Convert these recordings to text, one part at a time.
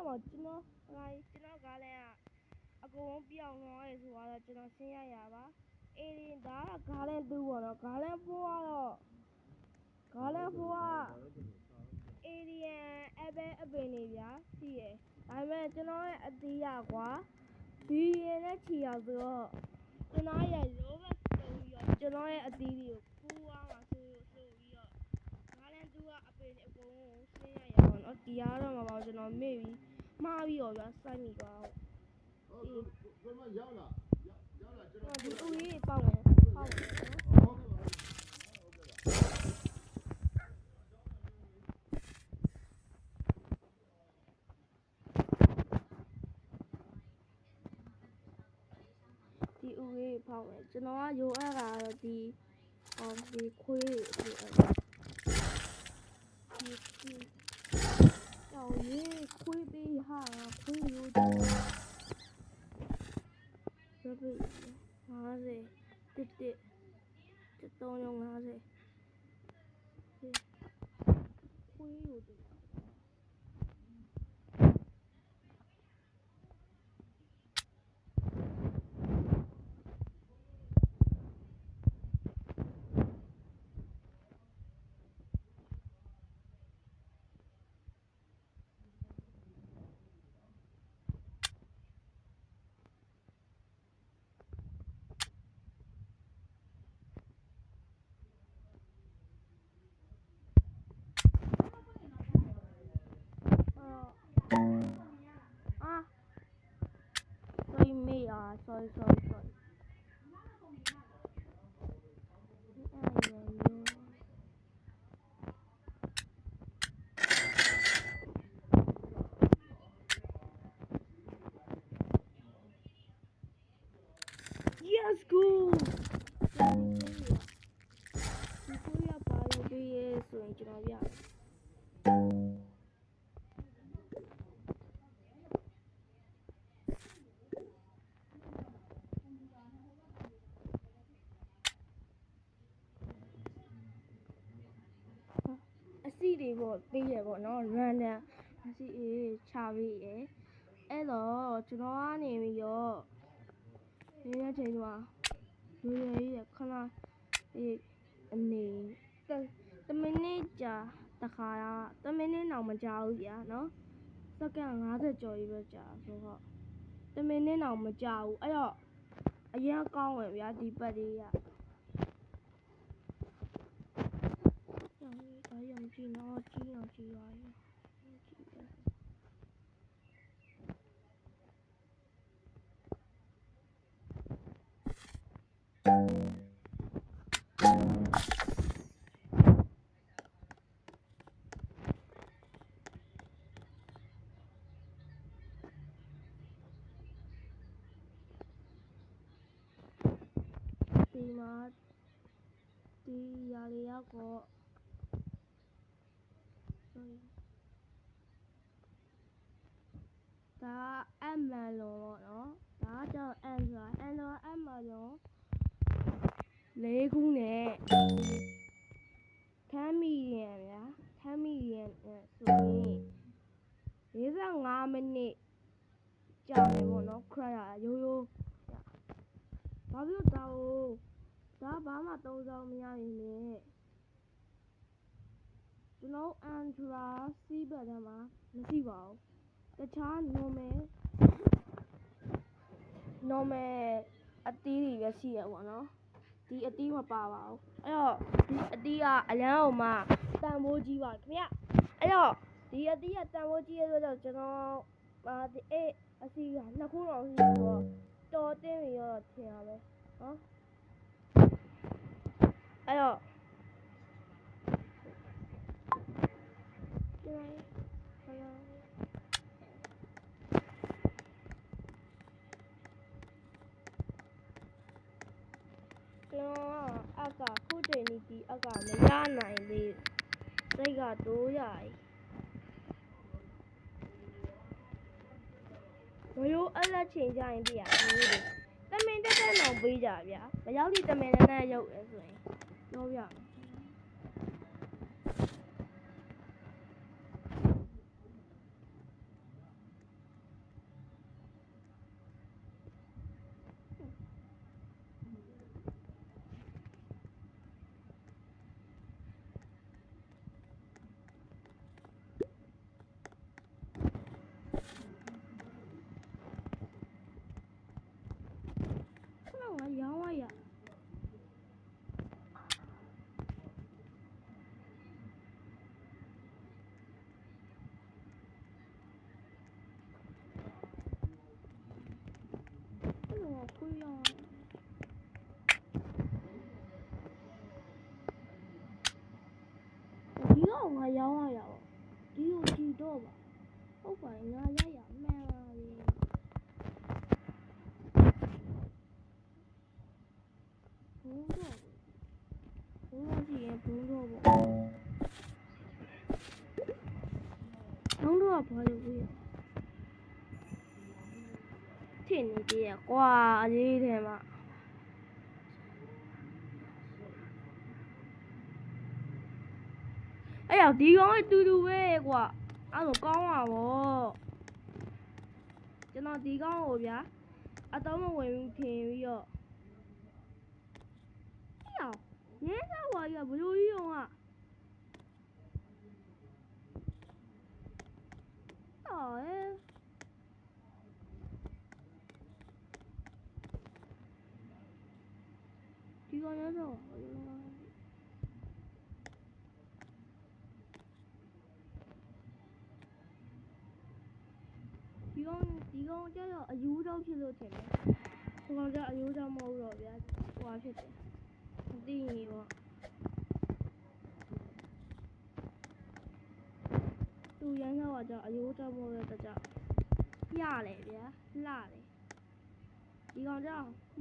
မှာကျွန်တော်ကားလဲကအကုန်လုံးပြောင်းသွားရဲဆိုတော့ကျွန်တော်ရှင်းရရပါအေးဒီဒါကကားလဲတူပေါ့နော်ကားလဲဖိုးကတော့ကားလဲဖိုးကအေဒီယန်အပင်နေဗျာရှိရဒါပေမဲ့ကျွန်တော်ရဲ့အသေးရကွာဒီရင်နဲ့ချီရဆိုတော့ကျွန်တော်ရဲ့လိုဘတ်ဆိုပြီးတော့ကျွန်တော်ရဲ့အသေးတွေကိုဖိုးွားမှာဆိုပြီးတော့ကားလဲတူကအပင်အကုန်လုံးရှင်းရရပါတော့ဒီကတော့မှာပါကျွန်တော်မေ့ပြီးမှားပြီးတော့ဗျာစိုက်မိသွားဟုတ်ဘယ်မှာရောက်လာကျွန်တော်ဒီဦးကြီးပေါက်မယ်ဟုတ်ပါဘူးဒီဦးကြီးပေါက်မယ်ကျွန်တော်ကရိုးအပ်တာတော့ဒီခွေးတွေဒီကြောင်ရေးခွေးပေးဟာခွေးရိုးတယ်ရပြီ50တစ်350ခွေးရိုးတယ်sorry yes go ဒီကိုရပါလို့ပေးရဲဆိုရင်ကျွန်တော်ပြအစီတွေပေါ့ပေးရပေါ့နော် random အစီအေးချပေးရအဲ့တော့ကျွန်တော်ကနေပြီးတော့ဒီနေ့ချိန်မှာရွေရခဏအနေ10မိနစ်ကြာတခါ10မိနစ်တော့မကြာဘူးဗျာနော်စက္ကန့်50ကျော်ကြီးပဲကြာဆိုတော့10မိနစ်တော့မကြာဘူးအဲ့တော့အရင်ကောင်းဝင်ဗျာဒီပတ်လေးကဒါရုံကြည့်နော်ကြည့်ပါရဲ့ဒီမှာဒီရာလေးရောက်တော့ဒါအမန်လုံးပေါ့နော်ဒါကြောင့်အန်ဆိုတာအန်တော့အမန်လုံး၄ခုနဲ့ခမ်းမီရန်ဗျာခမ်းမီရန်ဆိုရင်45မိနစ်ကြာတယ်ပေါ့နော်ခရရိုးဘာဖြစ်ဒါဘာမှသုံးဆောင်မရရင်လည်းကျွန်တော်အန်ထရာစီးဘက်ထဲမှာမရှိပါဘူးတခြား normal အသီးတွေပဲရှိရပေါ့နော်ဒီအသီးမပါပါဘူးအဲ့တော့ဒီအသီးကအလန်းအောင်မှတန်ဖိုးကြီးပါခင်ဗျအဲ့တော့ဒီအသီးကတန်ဖိုးကြီးရဆိုတော့ကျွန်တော်အစီက2ခုလောက်ရှိတော့တော်တင်းပြီးတော့ထင်ရပဲနော်အဲ့တော့ကျွန်တော်အကခုချိန်ဒီအကမရနိုင်သေးစိတ်ကတိုးရရိုးအလက်ချိန်ကြရင်ပြရမျိုးတွေတမင်တက်တော့ပေးကြဗျာမရောက်ဒီတမင်နဲ့ရုပ်လဲဆိုရင်ပြောပြမယ် ငါရောင်းရတာပေါ့ဒီကိုကြည့်တော့ပါဟုတ်ပါငါရမှန်ပါပြီဘုံတော့ကြည့်ရင်ဘုံတော့ပေါ့ဘုံတော့ဘာလို့လဲထင်နေသေးရကွာအရေးတယ်မှာအဲ့ရောက်ဒီကောင်ကတူတူပဲကွာအဲ့လိုကောင်းပါဗောကျွန်တော်ဒီကောင်ကိုဗျာအတော့မဝင်ဘူးထင်ပြီးတော့ဟေ့အောင်ရဲသားဝါကြီးကဘလို့ကြီးအောင်ကဒီကောင်ရတော့ဒီကောင်ကျတော့အယူတော့ဖြစ်လို့ထင်တယ်။ဒီကောင်ကျအယူတော့မဟုတ်တော့ဗျာ။ဟွာဖြစ်တယ်။မသိရင်ပေါ့။သူရမ်းတော့ကျအယူတော့မဟုတ်တဲ့ကြောင့်ရလေဗျာ။လှတယ်။ဒီကောင်ကျ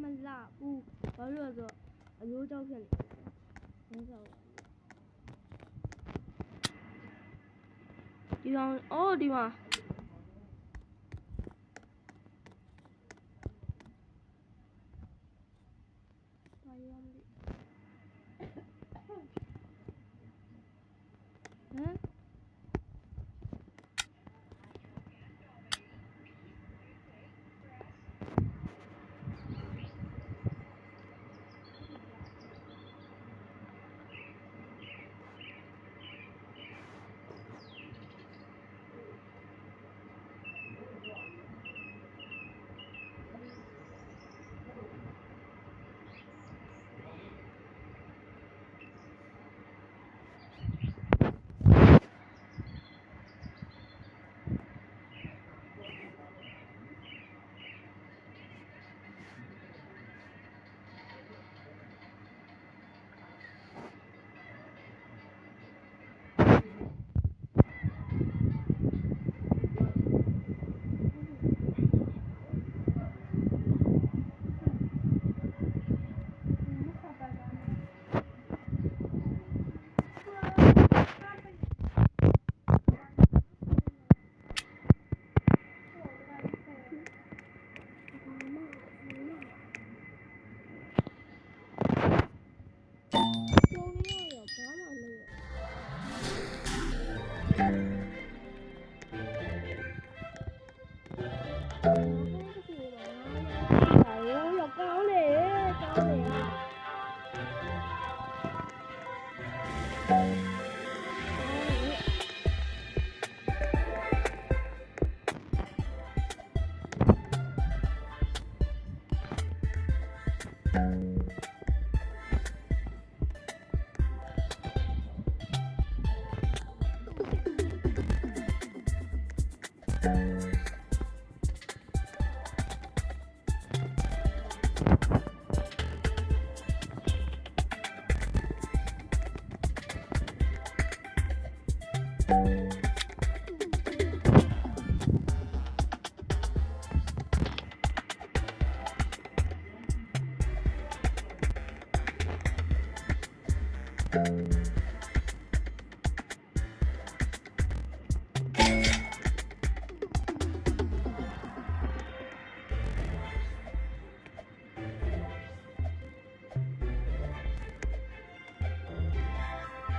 မလှဘူး။ဘာလို့လဲဆိုတော့အယူတော့ဖြစ်နေတယ်။ဟုတ်ကဲ့။ဒီကောင်အော်ဒီမှာ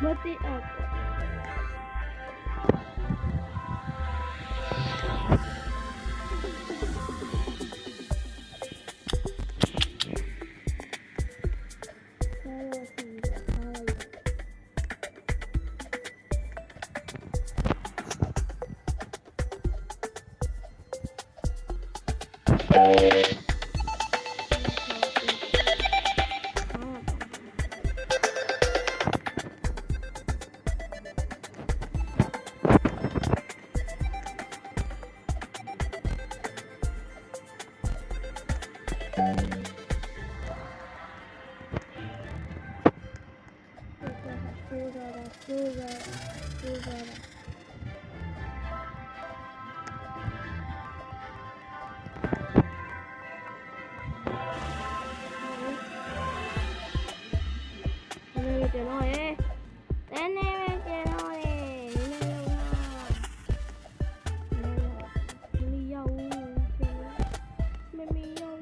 What the heck? ဆိုးတာဆိုးတာဆိုးတာနေတယ်နော်ရေနေတယ်နော်ရေမီယောမမီယော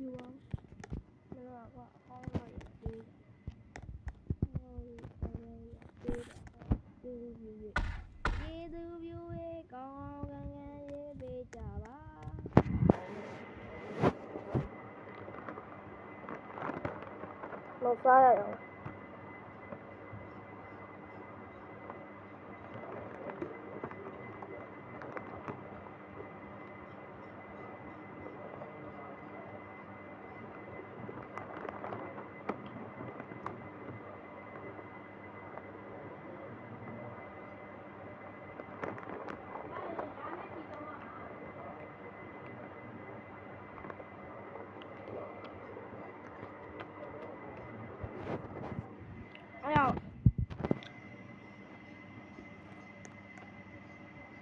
อยู่อ่ะแล้วก็ห้องเราอย่างดีดูวิวก็กันเบจ่าบ้าเราใส่อะไร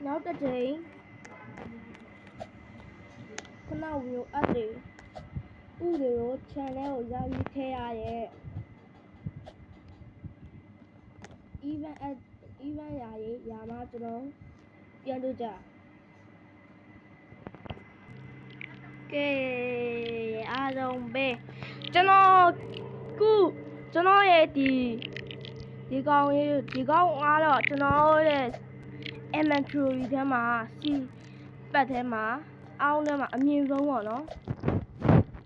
နောက်တစ်ချိန်ခုနကမျိုးအပ်တွေဥတွေကို channel ကိုရောက်ပြီးထည့်ရတဲ့ event ရာမှာကျွန်တော်ပြန်လို့ကြကဲအားလုံးပဲကျွန်တော်ရဲ့ဒီကောင်အားတော့ကျွန်တော်ရဲ့ inventory ထဲမှာစီပတ်ထဲမှာအောင်းထဲမှာအမြင့်ဆုံးပေါ့နော်။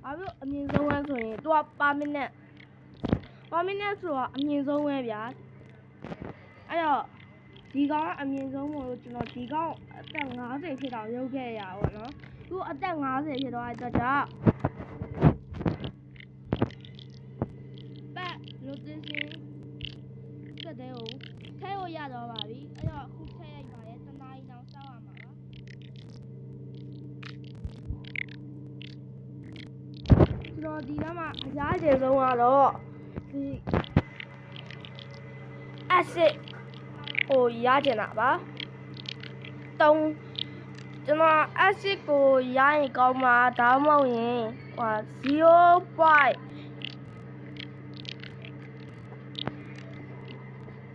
ဘာလို့အမြင့်ဆုံးလဲဆိုရင်သူကper minute ဆိုတော့အမြင့်ဆုံးပဲဗျာ။အဲ့တော့ဒီကောင်ကအမြင့်ဆုံးမို့လို့ကျွန်တော်ဒီကောင်အသက်50ဖြစ်တော့ရုပ်ခဲ့ရပါတော့နော်။သူအသက်50ဖြစ်တော့အဲ့တော့ကြောင့်ပတ် rotation တက်တဲ့ကိုထဲကိုရတော့ပါပြီ။အဲ့တော့အခုထည့်ရိုက်ပါတယ်တနားရီတောင်စောက်ရမှာပါကျွန်တော်ဒီကမှာအရားကျယ်ဆုံးကတော့ဒီ acid ဟိုရကျင်တာပါကျွန်တော် acid ကိုရရင်ကောင်းမှာဒါမှမဟုတ်ရင်ဟို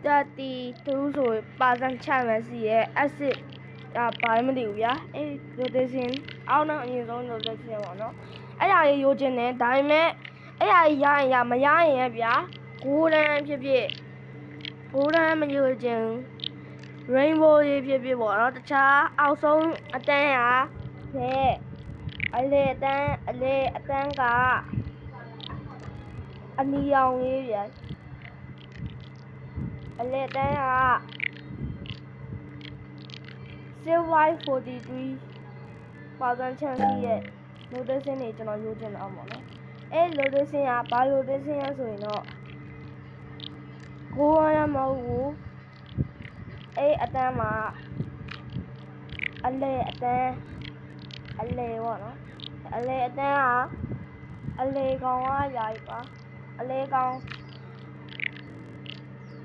0.32 ဆို% ချမယ်စီရဲ့ acid ဘာမှမသိဘူးဗျာအဲ့ rotation အောင်းနဲ့အရင်ဆုံး rotation ပေါ့နော်အဲ့ဒါလေးရိုးချင်တယ်ဒါပေမဲ့အဲ့ဒါကြီးရရင်ရမရရင်ဗျာgolden ဖြစ်ဖြစ် golden မရိုးချင် rainbow ရေးဖြစ်ဖြစ်ပေါ့နော်တခြားအောက်ဆုံးအတန်းအလေအတန်းကအနီရောင်ရေးဗျာအလေအတန်းကsilver 43% chance ရဲ့ rotation တွေကျွန်တော်ရိုးချင်အောင်ပေါ့နော်အဲ့ rotation ကဘာ rotation ရဆိုရင်တော့ကိုယ်ရမဟုတ်ဘူးအဲ့အတန်းမှာအလေပေါ့နော်အလေအတန်းကအလေကောင်ကရာပြီပါအလေကောင်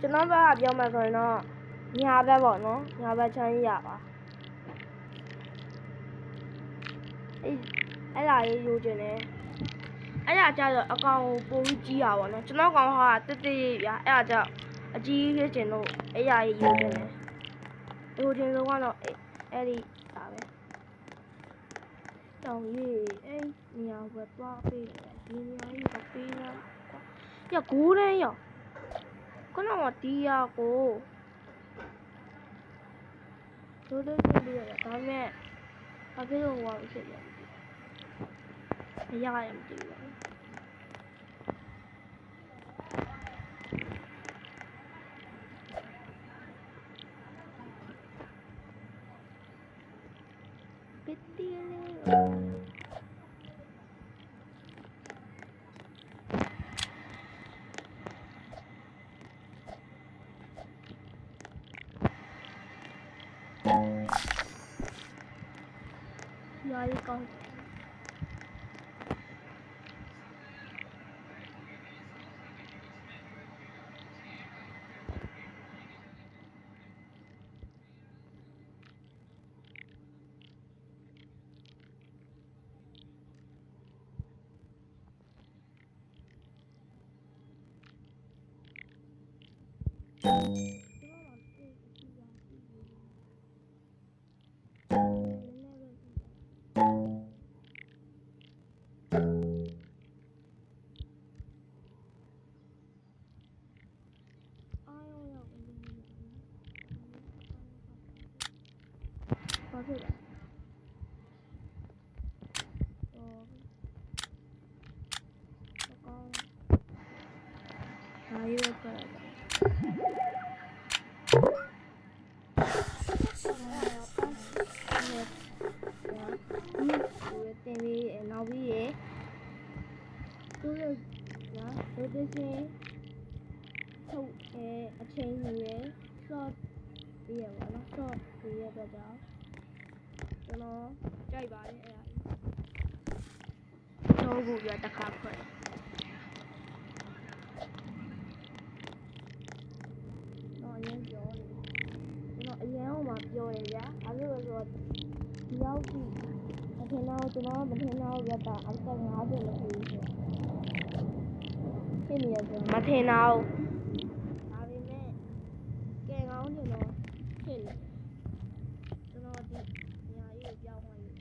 ကျွန်တော်ဘက်ကပြောမှဆိုရင်တော့ညာဘက်ပေါ့နော်ညာဘက်ချမ်းရပါအဲ့ဒါရေးရိုးချင်တယ်အဲ့ဒါကြတော့အကောင်ကိုပိုပြီးကြီးတာပေါ့နော်ကျွန်တော်ကောင်ဟာတက်တက်ရဗျာအဲ့ဒါကြောင့်အကြီးဖြစ်ချင်လို့အဲ့ဒါရေးရိုးချင်တယ် ဟိုချင်းဆုံးကတော့အဲ့ဒီဒါပဲတောင်ကြီးအဲ့နေရာဘက်သွားပေးတယ်ဒီနေရာကြီးတော့ပေးလားရဂိုးတန်းရခုနကဒီရကိုတို့တို့ပြရဒါပေမဲ့ဘာဖြစ်လို့ဟောဖြစ်လဲမရရမသိဘူးပစ်တီလေးရာရီကောင်းဘာဖြစ်လဲဘာရွေးခဲ့လဲတင်ပြီးနောက်ပြီးရသူတို့နော်ရိုတေးရှင်းထုတ်အချိန်ကြီးရ short ပြီးရပါတော့ short ပြီးရတော့ကျွန်တော်ကြိုက်ပါတယ်အဲ့ဒါတော့ဘူးပြတခါခွဲတော့အရင်ပြောတယ်ကျွန်တော်အရင်ကမှပြောရဗျာအဲ့လိုဆိုဒီရောက်ပြီမထင်တော့ကျွန်တော်မထင်တော့ရတာအသက်50လောက်ရှိဆိုဖြစ်နေရဆိုမထင်တော့ဒါပေမဲ့ကဲကောင်းတယ်တော့ဖြစ်နေကျွန်တော်ဒီနေရာကြီးကိုပြောင်းသွားပြီ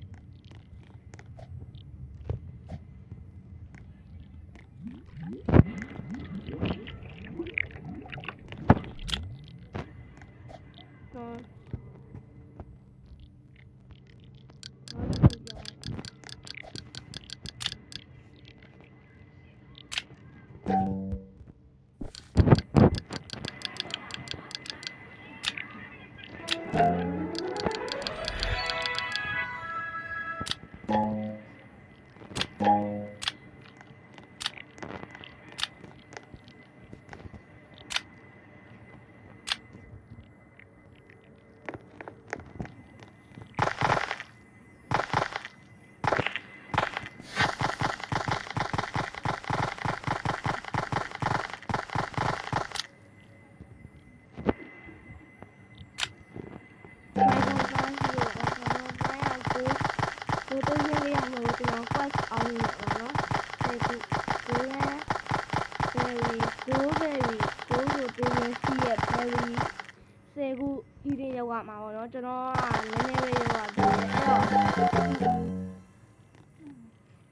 မှာပေါ့နော်ကျွန်တော်ကနည်းနည်းပဲရောက်သွားတယ်အဲ့တော့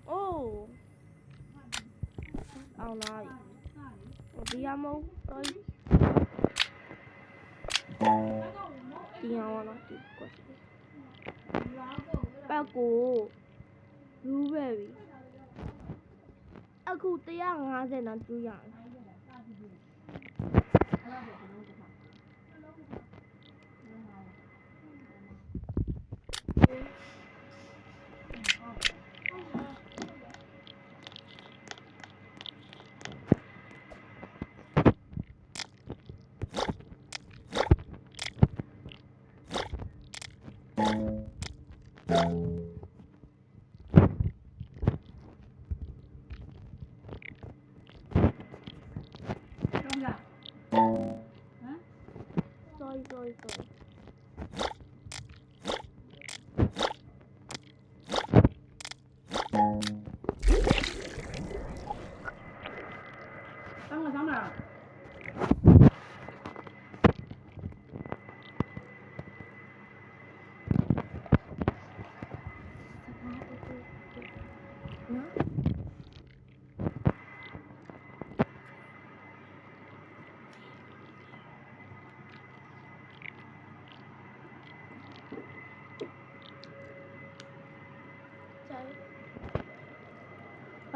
အိုးအောင်လာဒီရမုံတော့ဒီအောင်တော့ဒီကွက်ပတ်ကိုရူးပဲပြီအခု150တန်းတူးရတယ်sorry 上哪儿？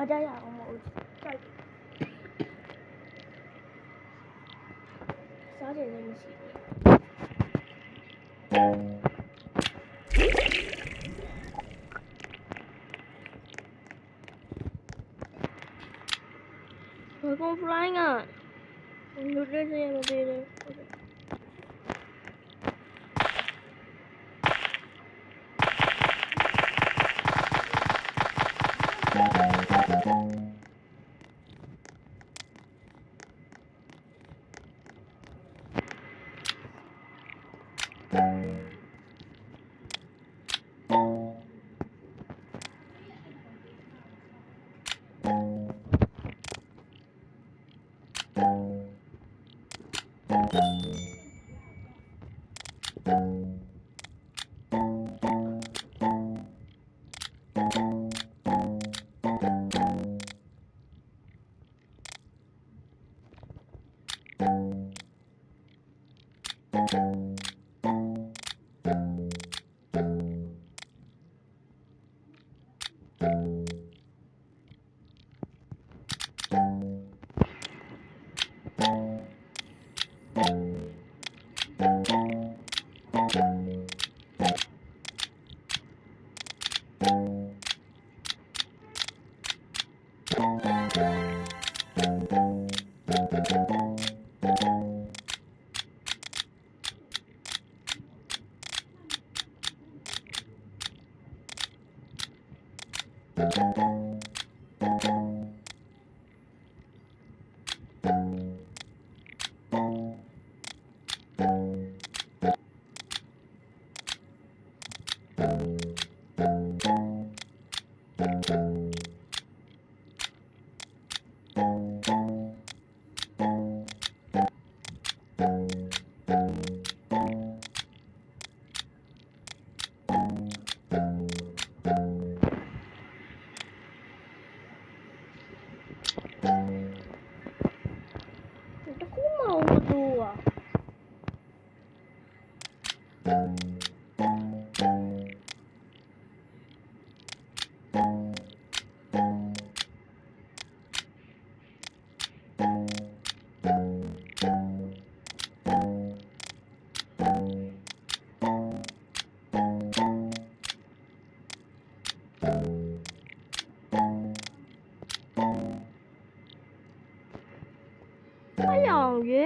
ကြရအောင်မဟုတ်ကြိုက်စားကြလည်းမရှိဘူး Dragon Fly ကလူတွေစရမသေးဘူး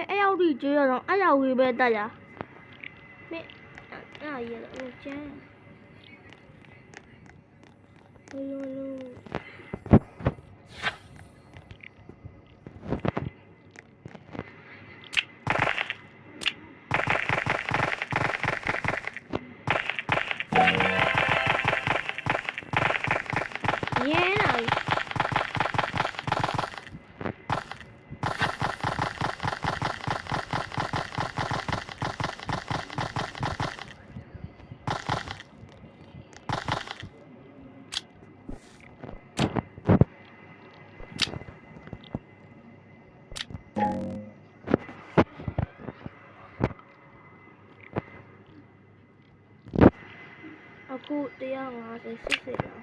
အဲ့ရောက်ဒီကျွေးတော့အဲ့ရောက်ကြီးပဲတက်ရမင်းအဲ့ရရကျန်းဘလို့အခု150 80လောက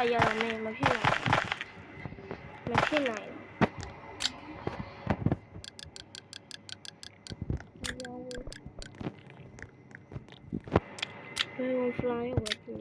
်ရတော့မင်းမဖြစ်နိုင်ဘယ်လို fly ဝယ်ကြည့်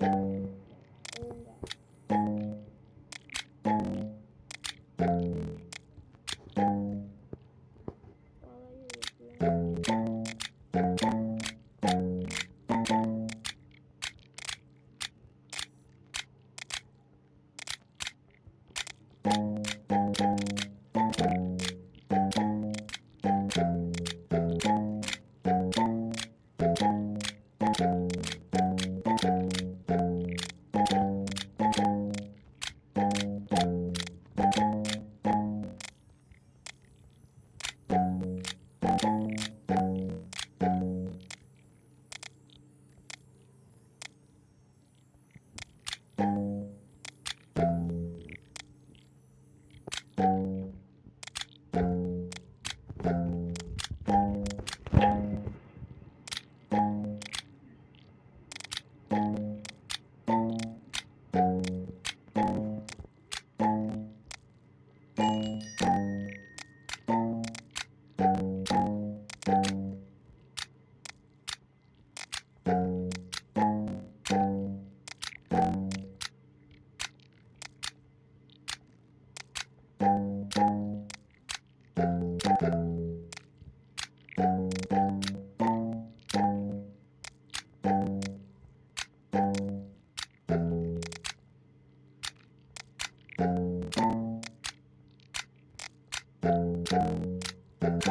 你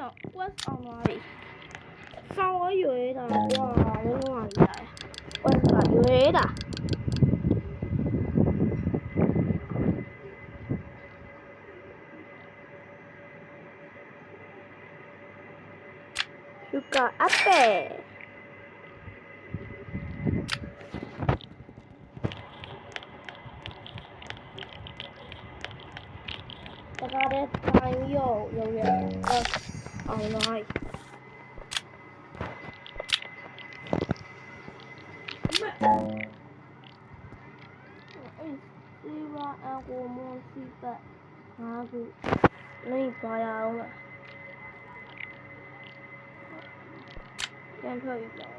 有 West အောင်သွားပြီဆောင်းရွေးတာကွာလုံးဝကြီးလာတယ် West ကရွေးတာSugar apple တကားတဲ့ထိုင်ရောရုံရအောင်လိုက်စီဝါအကိုမွန်စီပတ်ငါးခုလိမ့်ပါရအောင်လားပြန်ထွက်ပြီပြန်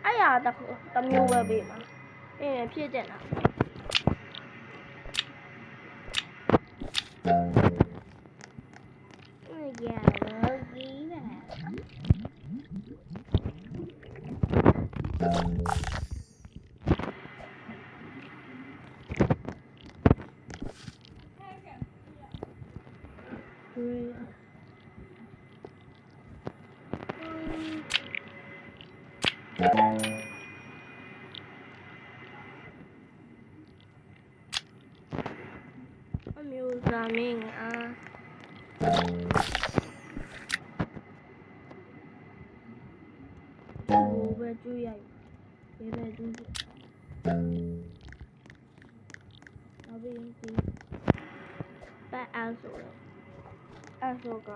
အဲ့ရတမျိုးပဲပေးမှာဖြစ်တဲ့လားအမျိုးသားမင်းအားဘယ်ကျူရိုက်ဘယ်ကျူအဘိင်းစီပတ်အောင်ဆိုတော့အဲ့ဆိုက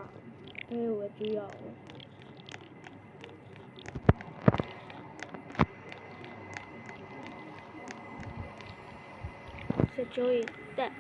ဘယ်ဝကျူရအောင်စကြိုးတက်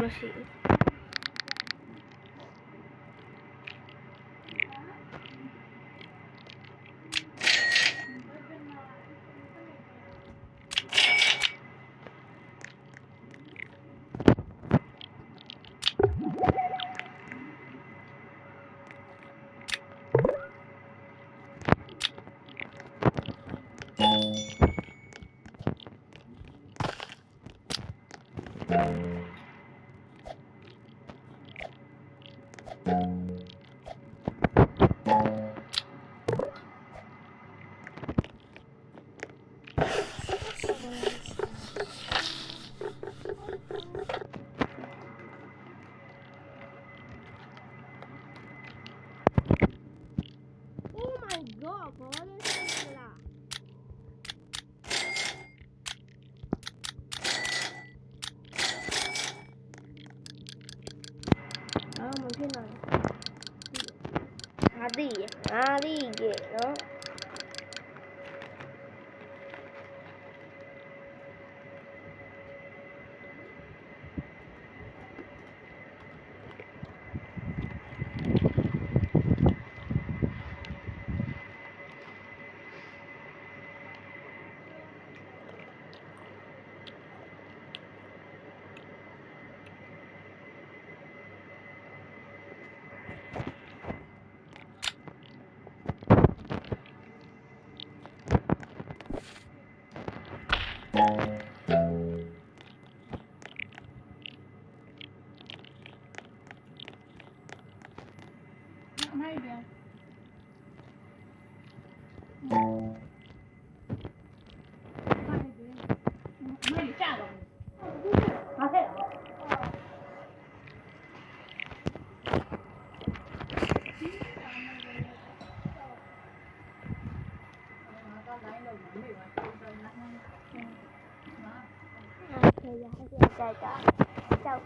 မရှိ ဖြစ်မှာငါသိရငါသိရဲ့နော် Này kìa. Mày trả rồi. Nó thế hả? Chào.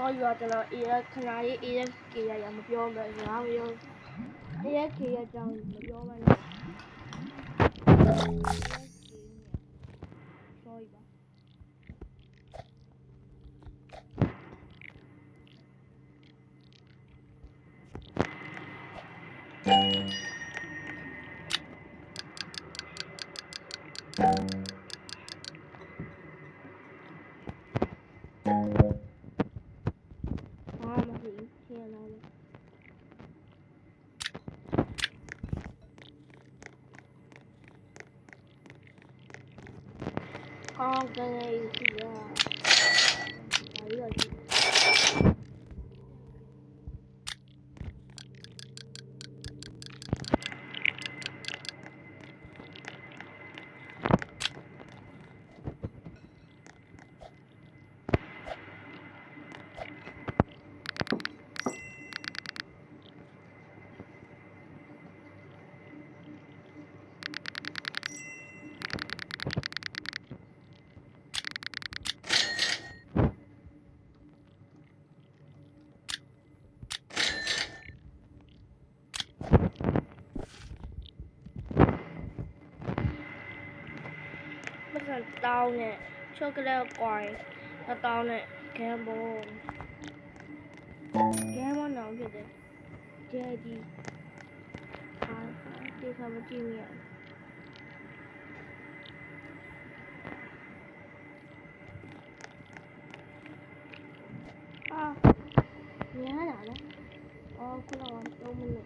Sorry ပါကျွန်တော် AS ခဏလေး ASK ရမပြောမယ်ငါမပြော ASK ရအကြောင်းမပြောမှလည်း Sorry ပါကောင်းတယ်ရှိရဒါရီတော့ရှိ ဆန်တောင်းနဲ့ချောကလက်ကွိုင်းတောင်းနဲ့ဂမ်ဘွန်နောင်ဖြစ်တယ်ကျဲကြီးဒီခါမကြည့်မိရညားလာနော်အော်ခုနက3မိနစ်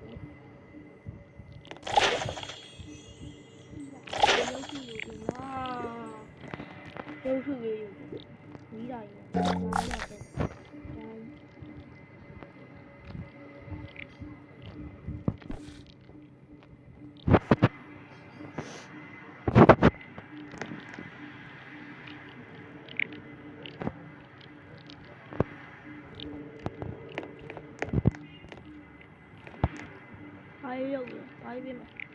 ရုပ်ထုရည်မီးတာရည်ဘာရတဲ့ဘာရုပ်လဲဘာပြမယ်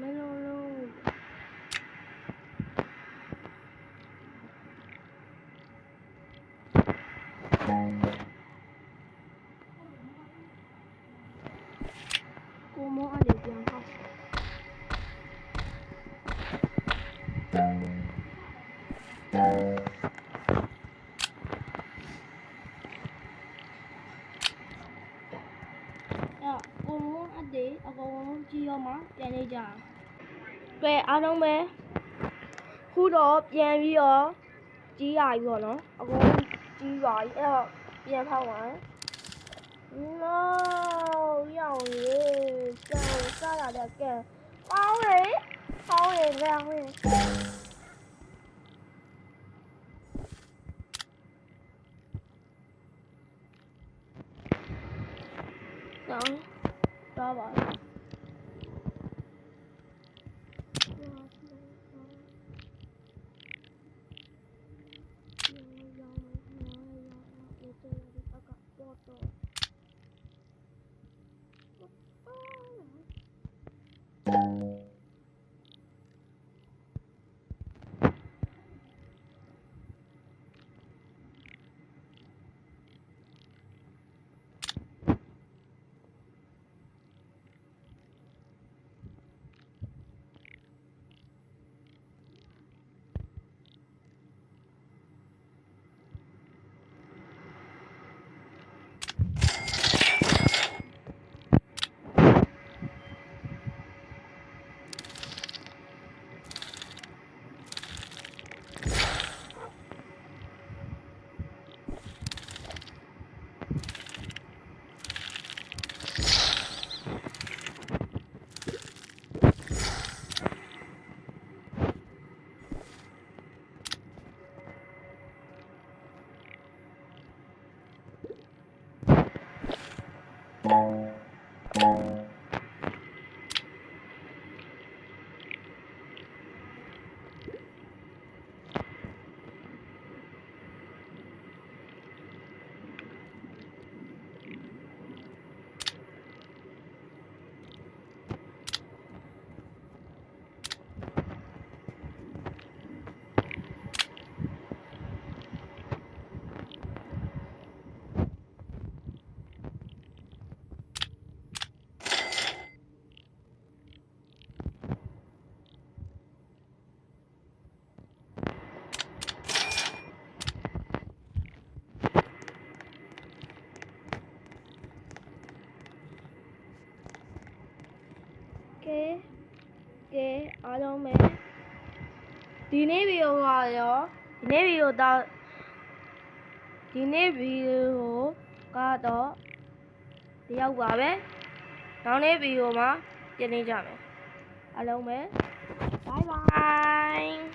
မလုံးလုံးကိုမောအဲ့ဒီပြန်ဟောကိုမောအတေအကောင်ကြီးရောမှာပြန်နေကြကဲအားလုံးပဲခုတော့ပြန်ပြီးတော့ကြီးရပြီပေါ့နော်အကောင်ကြီးပါပြီအဲ့တော့ပြန်ဖောက်ပါနော်ရောင်ရေကဲစားရတဲ့ကဲပေါင်းလေလဲဟေးတော့ပါကဲအားလုံးပဲဒီနေ့ဗီဒီယိုကတော့ဒီရောက်ပါပဲနောက်နေ့ဗီဒီယိုမှာပြန်နေကြမယ်အားလုံးပဲဘိုင်ဘိုင်